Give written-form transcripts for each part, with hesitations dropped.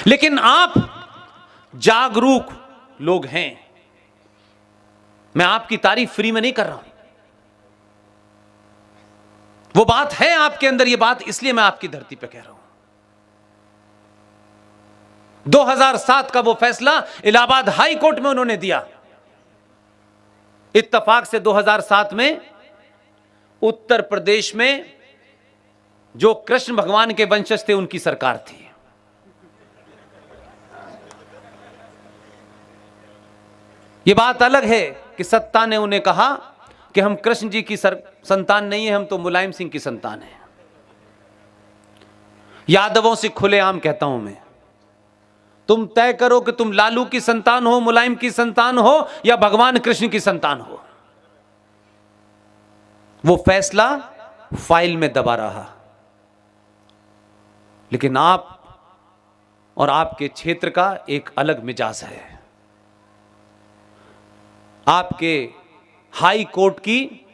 लेकिन आप जागरूक लोग हैं। मैं आपकी तारीफ फ्री में नहीं कर रहा हूं, वो बात है आपके अंदर, ये बात इसलिए मैं आपकी धरती पे कह रहा हूं। 2007 का वो फैसला इलाहाबाद हाई कोर्ट में उन्होंने दिया। इत्तेफाक से 2007 में उत्तर प्रदेश में जो कृष्ण भगवान के वंशज थे उनकी सरकार थी। यह बात अलग है कि सत्ता ने उन्हें कहा कि हम कृष्ण जी की संतान नहीं है, हम तो मुलायम सिंह की संतान है। यादवों से खुलेआम कहता हूं मैं, तुम तय करो कि तुम लालू की संतान हो, मुलायम की संतान हो, या भगवान कृष्ण की संतान हो। वो फैसला फाइल में दबा रहा। लेकिन आप और आपके क्षेत्र का एक अलग मिजाज है। आपके हाई कोर्ट की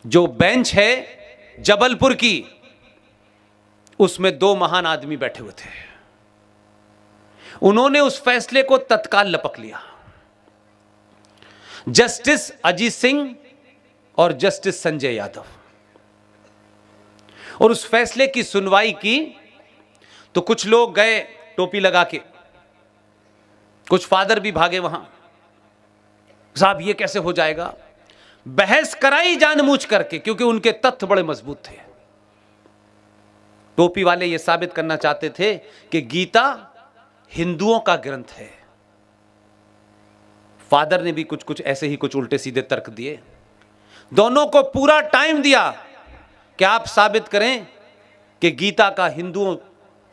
जो बेंच है जबलपुर की, उसमें दो महान आदमी बैठे हुए थे। उन्होंने उस फैसले को तत्काल लपक लिया। जस्टिस अजीत सिंह और जस्टिस संजय यादव, और उस फैसले की सुनवाई की। तो कुछ लोग गए टोपी लगा के, कुछ फादर भी भागे वहां, साहब ये कैसे हो जाएगा। बहस कराई जानबूझ करके, क्योंकि उनके तथ्य बड़े मजबूत थे। टोपी वाले ये साबित करना चाहते थे कि गीता हिंदुओं का ग्रंथ है। फादर ने भी कुछ ऐसे ही कुछ उल्टे सीधे तर्क दिए। दोनों को पूरा टाइम दिया कि आप साबित करें कि गीता का हिंदुओं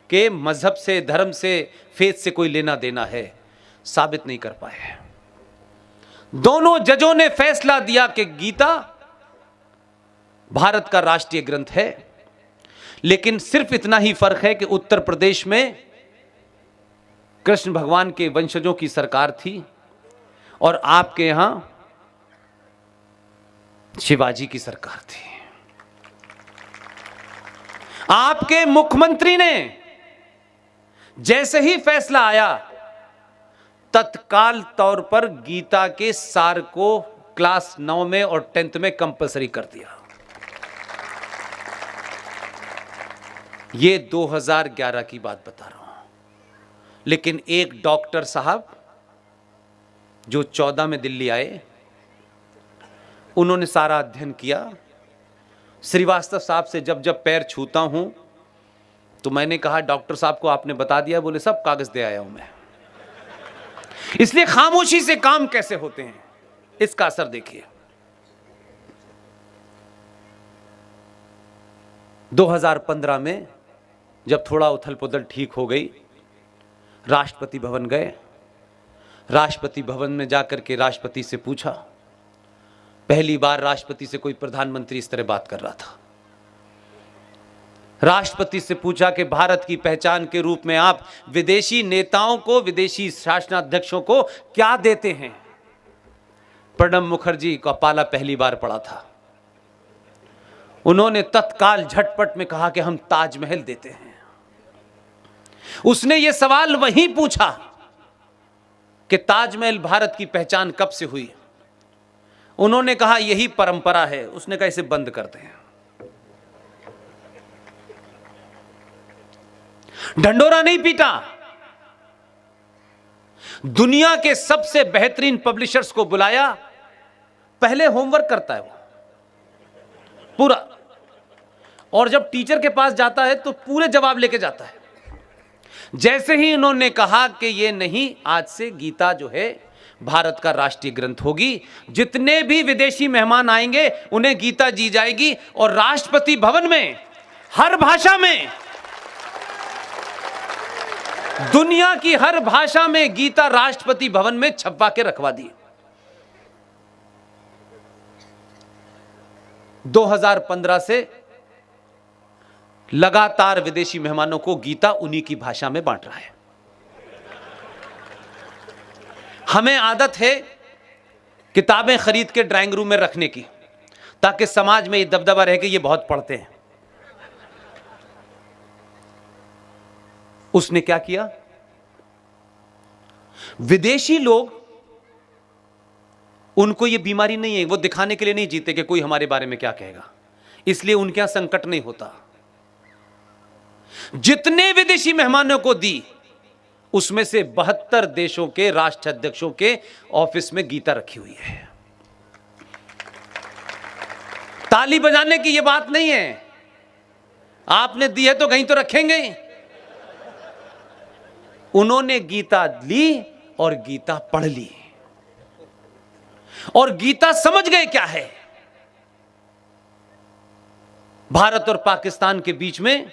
के मजहब से, धर्म से, फेथ से कोई लेना देना है। साबित नहीं कर पाए। दोनों जजों ने फैसला दिया कि गीता भारत का राष्ट्रीय ग्रंथ है। लेकिन सिर्फ इतना ही फर्क है कि उत्तर प्रदेश में कृष्ण भगवान के वंशजों की सरकार थी और आपके यहां शिवाजी की सरकार थी। आपके मुख्यमंत्री ने जैसे ही फैसला आया, तत्काल तौर पर गीता के सार को क्लास 9 में और 10th में कंपलसरी कर दिया। यह 2011 की बात बता रहा हूं। लेकिन एक डॉक्टर साहब जो 14 में दिल्ली आए, उन्होंने सारा अध्ययन किया। श्रीवास्तव साहब से जब जब पैर छूता हूं तो मैंने कहा, डॉक्टर साहब को आपने बता दिया? बोले सब कागज दे आया हूं मैं। इसलिए खामोशी से काम कैसे होते हैं, इसका असर देखिए। 2015 में जब थोड़ा उथल पुथल ठीक हो गई, राष्ट्रपति भवन गए। राष्ट्रपति भवन में जाकर के राष्ट्रपति से पूछा, पहली बार राष्ट्रपति से कोई प्रधानमंत्री इस तरह बात कर रहा था। राष्ट्रपति से पूछा कि भारत की पहचान के रूप में आप विदेशी नेताओं को, विदेशी शासनाध्यक्षों को क्या देते हैं? प्रणब मुखर्जी का पाला पहली बार पड़ा था। उन्होंने तत्काल झटपट में कहा कि हम ताजमहल देते हैं। उसने यह सवाल वहीं पूछा कि ताजमहल भारत की पहचान कब से हुई? उन्होंने कहा यही परंपरा है। उसने कहा इसे बंद करते हैं। ढंडोरा नहीं पीटा। दुनिया के सबसे बेहतरीन पब्लिशर्स को बुलाया। पहले होमवर्क करता है वो पूरा, और जब टीचर के पास जाता है तो पूरे जवाब लेके जाता है। जैसे ही इन्होंने कहा कि ये नहीं, आज से गीता जो है भारत का राष्ट्रीय ग्रंथ होगी, जितने भी विदेशी मेहमान आएंगे उन्हें गीता दी जाएगी, और राष्ट्रपति भवन में हर भाषा में, दुनिया की हर भाषा में गीता राष्ट्रपति भवन में छपवा के रखवा दी। 2015 से लगातार विदेशी मेहमानों को गीता उन्हीं की भाषा में बांट रहा है। हमें आदत है किताबें खरीद के ड्राइंग रूम में रखने की, ताकि समाज में ये दबदबा रहे कि ये बहुत पढ़ते हैं। उसने क्या किया? विदेशी लोग, उनको यह बीमारी नहीं है, वो दिखाने के लिए नहीं जीते कि कोई हमारे बारे में क्या कहेगा, इसलिए उनके यहां संकट नहीं होता। जितने विदेशी मेहमानों को दी, उसमें से 72 देशों के राष्ट्राध्यक्षों के ऑफिस में गीता रखी हुई है। ताली बजाने की यह बात नहीं है, आपने दी है तो कहीं तो रखेंगे। उन्होंने गीता ली और गीता पढ़ ली और गीता समझ गए क्या है। भारत और पाकिस्तान के बीच में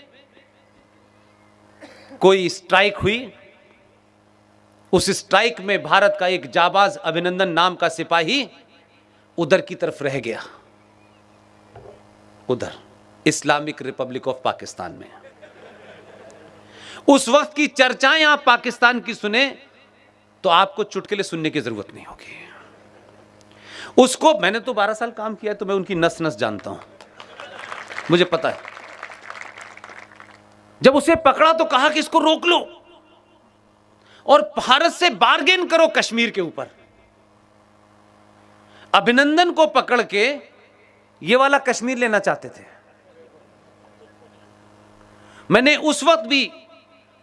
कोई स्ट्राइक हुई, उस स्ट्राइक में भारत का एक जाबाज अभिनंदन नाम का सिपाही उधर की तरफ रह गया, उधर इस्लामिक रिपब्लिक ऑफ पाकिस्तान में। उस वक्त की चर्चाएं आप पाकिस्तान की सुने तो आपको चुटकुले सुनने की जरूरत नहीं होगी। उसको मैंने तो 12 साल काम किया है, तो मैं उनकी नस नस जानता हूं, मुझे पता है। जब उसे पकड़ा तो कहा कि इसको रोक लो और भारत से बार्गेन करो कश्मीर के ऊपर। अभिनंदन को पकड़ के ये वाला कश्मीर लेना चाहते थे। मैंने उस वक्त भी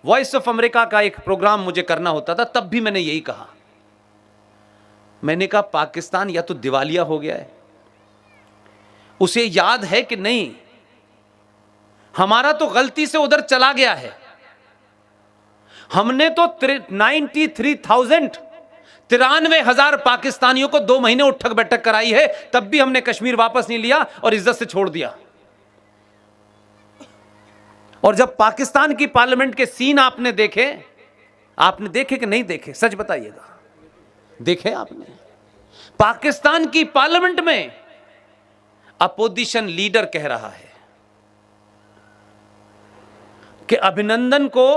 वॉइस ऑफ अमेरिका का एक प्रोग्राम मुझे करना होता था, तब भी मैंने यही कहा। मैंने कहा पाकिस्तान या तो दिवालिया हो गया है, उसे याद है कि नहीं हमारा तो गलती से उधर चला गया है। हमने तो 93,000 पाकिस्तानियों को 2 महीने उठक बैठक कराई है, तब भी हमने कश्मीर वापस नहीं लिया और इज्जत से छोड़ दिया। और जब पाकिस्तान की पार्लियामेंट के सीन आपने देखे कि नहीं देखे, सच बताइएगा, देखे आपने? पाकिस्तान की पार्लियामेंट में अपोजिशन लीडर कह रहा है कि अभिनंदन को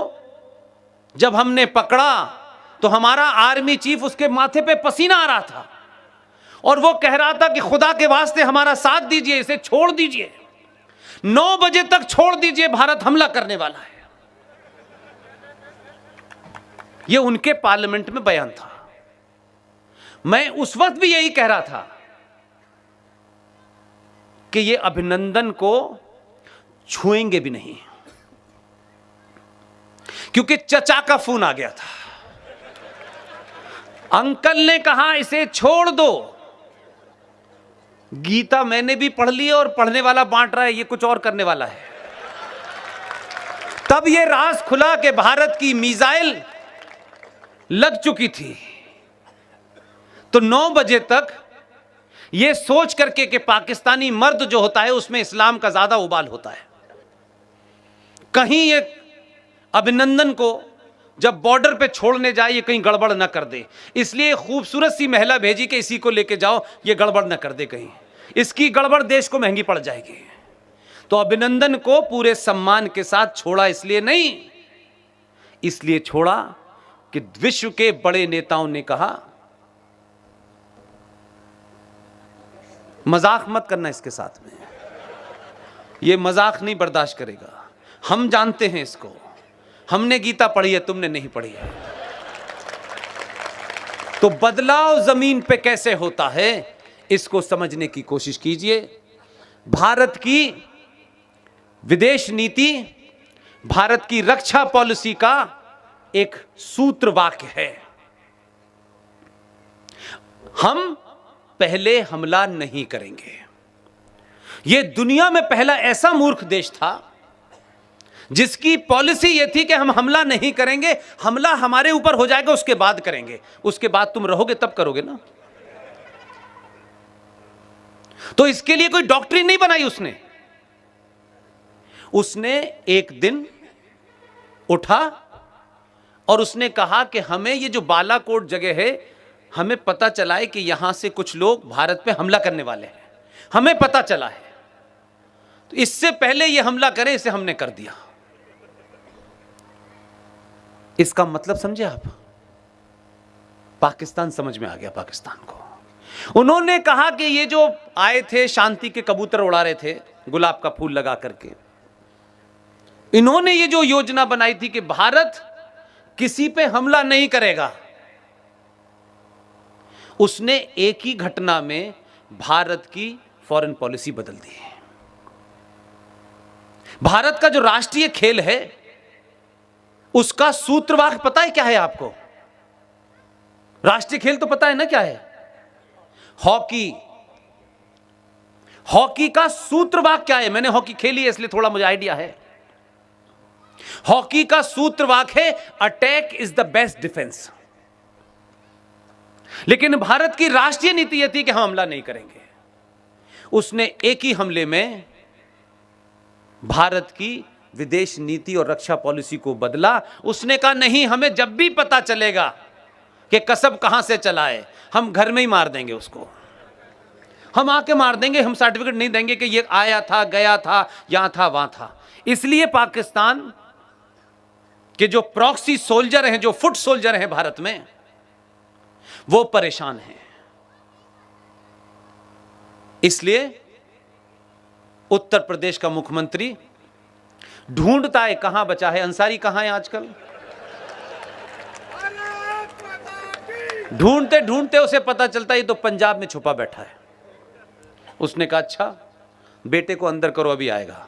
जब हमने पकड़ा तो हमारा आर्मी चीफ, उसके माथे पे पसीना आ रहा था और वो कह रहा था कि खुदा के वास्ते हमारा साथ दीजिए, इसे छोड़ दीजिए, 9 बजे तक छोड़ दीजिए, भारत हमला करने वाला है। ये उनके पार्लियामेंट में बयान था। मैं उस वक्त भी यही कह रहा था कि ये अभिनंदन को छुएंगे भी नहीं, क्योंकि चचा का फोन आ गया था। अंकल ने कहा इसे छोड़ दो। गीता मैंने भी पढ़ ली और पढ़ने वाला बांट रहा है, ये कुछ और करने वाला है। तब ये राज खुला कि भारत की मिसाइल लग चुकी थी। तो 9 बजे तक ये सोच करके कि पाकिस्तानी मर्द जो होता है उसमें इस्लाम का ज्यादा उबाल होता है, कहीं ये अभिनंदन को जब बॉर्डर पे छोड़ने जाए ये कहीं गड़बड़ ना कर दे, इसलिए खूबसूरत सी महिला भेजी कि इसी को लेके जाओ, ये गड़बड़ ना कर दे, कहीं इसकी गड़बड़ देश को महंगी पड़ जाएगी। तो अभिनंदन को पूरे सम्मान के साथ छोड़ा, इसलिए नहीं, इसलिए छोड़ा कि विश्व के बड़े नेताओं ने कहा मजाक मत करना इसके साथ में, ये मजाक नहीं बर्दाश्त करेगा, हम जानते हैं इसको, हमने गीता पढ़ी है, तुमने नहीं पढ़ी है। तो बदलाव जमीन पे कैसे होता है इसको समझने की कोशिश कीजिए। भारत की विदेश नीति, भारत की रक्षा पॉलिसी का एक सूत्र वाक्य है, हम पहले हमला नहीं करेंगे। यह दुनिया में पहला ऐसा मूर्ख देश था जिसकी पॉलिसी यह थी कि हम हमला नहीं करेंगे, हमला हमारे ऊपर हो जाएगा उसके बाद करेंगे, उसके बाद तुम रहोगे तब करोगे ना। तो इसके लिए कोई डॉक्ट्रिन नहीं बनाई उसने एक दिन उठा और उसने कहा कि हमें ये जो बालाकोट जगह है, हमें पता चला है कि यहां से कुछ लोग भारत पे हमला करने वाले हैं, हमें पता चला है, तो इससे पहले ये हमला करें, इसे हमने कर दिया। इसका मतलब समझे आप? पाकिस्तान समझ में आ गया पाकिस्तान को। उन्होंने कहा कि ये जो आए थे शांति के कबूतर उड़ा रहे थे गुलाब का फूल लगा करके, इन्होंने ये जो योजना बनाई थी कि भारत किसी पे हमला नहीं करेगा, उसने एक ही घटना में भारत की फॉरेन पॉलिसी बदल दी है। भारत का जो राष्ट्रीय खेल है उसका सूत्रवाक्य पता है क्या है आपको? राष्ट्रीय खेल तो पता है ना क्या है? हॉकी। हॉकी का सूत्रवाक्य क्या है? मैंने हॉकी खेली है इसलिए थोड़ा मुझे आइडिया है। हॉकी का सूत्रवाक्य है attack is the best defence. लेकिन भारत की राष्ट्रीय नीति यह थी कि हम हमला नहीं करेंगे। उसने एक ही हमले में भारत की विदेश नीति और रक्षा पॉलिसी को बदला। उसने कहा नहीं, हमें जब भी पता चलेगा कि कसब कहां से चला है, हम घर में ही मार देंगे उसको। हम आके मार देंगे, हम सर्टिफिकेट नहीं देंगे कि ये आया था, गया था, यहां था, वहां था। इसलिए पाकिस्तान के जो प्रॉक्सी सोल्जर हैं, जो फुट सोल्जर हैं भारत में, वो परेशान हैं। इसलिए उत्तर प्रदेश का मुख्यमंत्री ढूंढता है कहां बचा है। अंसारी कहां है आजकल? ढूंढते ढूंढते उसे पता चलता है ये तो पंजाब में छुपा बैठा है। उसने कहा अच्छा बेटे को अंदर करो, अभी आएगा।